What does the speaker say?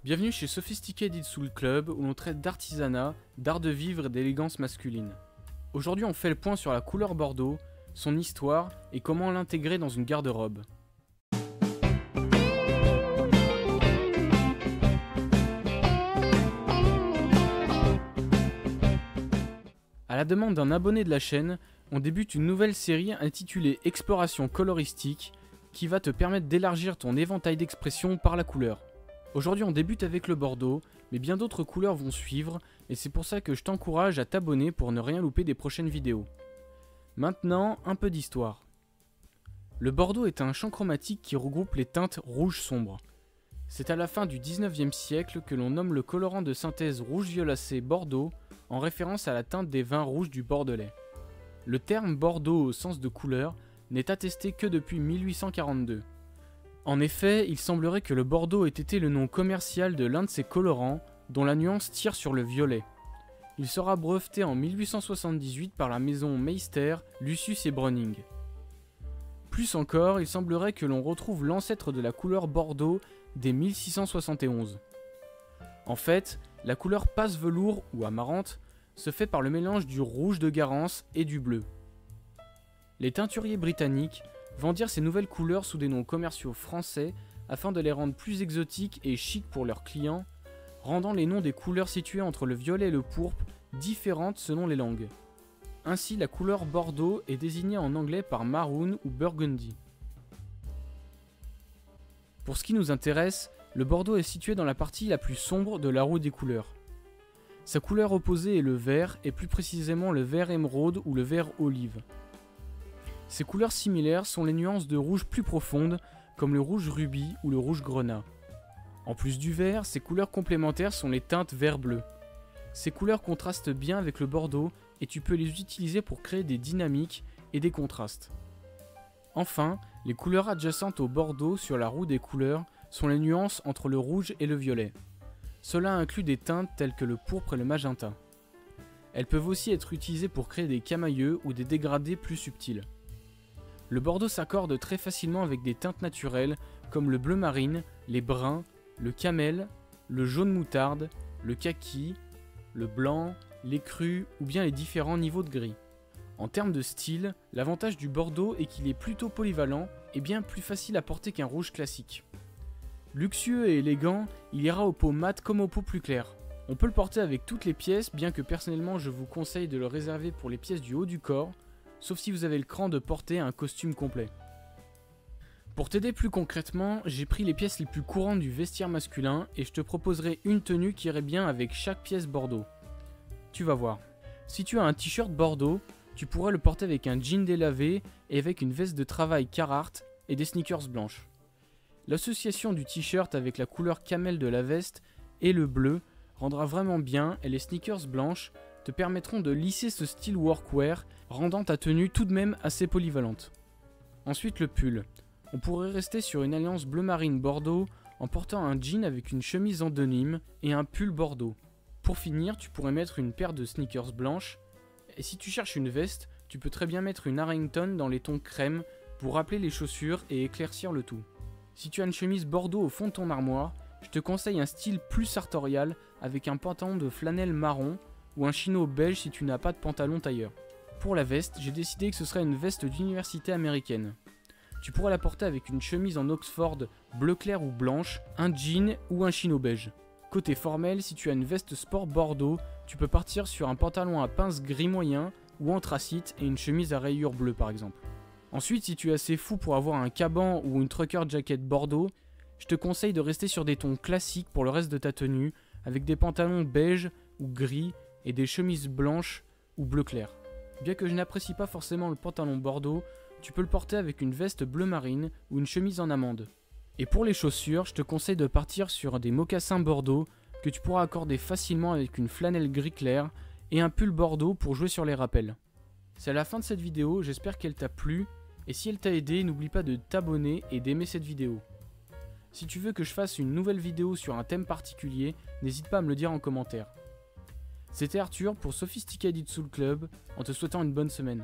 Bienvenue chez Sophisticated Soul Club où l'on traite d'artisanat, d'art de vivre et d'élégance masculine. Aujourd'hui on fait le point sur la couleur bordeaux, son histoire et comment l'intégrer dans une garde-robe. À la demande d'un abonné de la chaîne, on débute une nouvelle série intitulée Exploration coloristique qui va te permettre d'élargir ton éventail d'expression par la couleur. Aujourd'hui on débute avec le bordeaux, mais bien d'autres couleurs vont suivre et c'est pour ça que je t'encourage à t'abonner pour ne rien louper des prochaines vidéos. Maintenant, un peu d'histoire. Le bordeaux est un champ chromatique qui regroupe les teintes rouge sombre. C'est à la fin du 19e siècle que l'on nomme le colorant de synthèse rouge violacé bordeaux en référence à la teinte des vins rouges du Bordelais. Le terme bordeaux au sens de couleur n'est attesté que depuis 1842. En effet, il semblerait que le bordeaux ait été le nom commercial de l'un de ces colorants dont la nuance tire sur le violet. Il sera breveté en 1878 par la maison Meister, Lucius et Browning. Plus encore, il semblerait que l'on retrouve l'ancêtre de la couleur bordeaux dès 1671. En fait, la couleur passe-velours ou amarante se fait par le mélange du rouge de Garance et du bleu. Les teinturiers britanniques vendirent ces nouvelles couleurs sous des noms commerciaux français afin de les rendre plus exotiques et chics pour leurs clients, rendant les noms des couleurs situées entre le violet et le pourpre différentes selon les langues. Ainsi, la couleur bordeaux est désignée en anglais par maroon ou burgundy. Pour ce qui nous intéresse, le bordeaux est situé dans la partie la plus sombre de la roue des couleurs. Sa couleur opposée est le vert, et plus précisément le vert émeraude ou le vert olive. Ces couleurs similaires sont les nuances de rouge plus profondes, comme le rouge rubis ou le rouge grenat. En plus du vert, ces couleurs complémentaires sont les teintes vert-bleu. Ces couleurs contrastent bien avec le bordeaux et tu peux les utiliser pour créer des dynamiques et des contrastes. Enfin, les couleurs adjacentes au bordeaux sur la roue des couleurs sont les nuances entre le rouge et le violet. Cela inclut des teintes telles que le pourpre et le magenta. Elles peuvent aussi être utilisées pour créer des camailleux ou des dégradés plus subtils. Le bordeaux s'accorde très facilement avec des teintes naturelles comme le bleu marine, les bruns, le camel, le jaune moutarde, le kaki, le blanc, les crus ou bien les différents niveaux de gris. En termes de style, l'avantage du bordeaux est qu'il est plutôt polyvalent et bien plus facile à porter qu'un rouge classique. Luxueux et élégant, il ira aux peaux mat comme aux peaux plus claires. On peut le porter avec toutes les pièces, bien que personnellement je vous conseille de le réserver pour les pièces du haut du corps, sauf si vous avez le cran de porter un costume complet. Pour t'aider plus concrètement, j'ai pris les pièces les plus courantes du vestiaire masculin et je te proposerai une tenue qui irait bien avec chaque pièce bordeaux. Tu vas voir. Si tu as un t-shirt bordeaux, tu pourrais le porter avec un jean délavé et avec une veste de travail Carhartt et des sneakers blanches. L'association du t-shirt avec la couleur camel de la veste et le bleu rendra vraiment bien et les sneakers blanches te permettront de lisser ce style workwear, rendant ta tenue tout de même assez polyvalente. Ensuite le pull. On pourrait rester sur une alliance bleu marine bordeaux en portant un jean avec une chemise en denim et un pull bordeaux. Pour finir, tu pourrais mettre une paire de sneakers blanches, et si tu cherches une veste, tu peux très bien mettre une Harrington dans les tons crème pour rappeler les chaussures et éclaircir le tout. Si tu as une chemise bordeaux au fond de ton armoire, je te conseille un style plus sartorial avec un pantalon de flanelle marron ou un chino beige si tu n'as pas de pantalon tailleur. Pour la veste, j'ai décidé que ce serait une veste d'université américaine. Tu pourrais la porter avec une chemise en Oxford bleu clair ou blanche, un jean ou un chino beige. Côté formel, si tu as une veste sport bordeaux, tu peux partir sur un pantalon à pince gris moyen ou anthracite et une chemise à rayures bleues par exemple. Ensuite, si tu es assez fou pour avoir un caban ou une trucker jacket bordeaux, je te conseille de rester sur des tons classiques pour le reste de ta tenue, avec des pantalons beige ou gris et des chemises blanches ou bleu clair. Bien que je n'apprécie pas forcément le pantalon bordeaux, tu peux le porter avec une veste bleu marine ou une chemise en amande. Et pour les chaussures, je te conseille de partir sur des mocassins bordeaux que tu pourras accorder facilement avec une flanelle gris clair et un pull bordeaux pour jouer sur les rappels. C'est la fin de cette vidéo, j'espère qu'elle t'a plu, et si elle t'a aidé, n'oublie pas de t'abonner et d'aimer cette vidéo. Si tu veux que je fasse une nouvelle vidéo sur un thème particulier, n'hésite pas à me le dire en commentaire. C'était Arthur pour Sophisticated Soul Club, en te souhaitant une bonne semaine.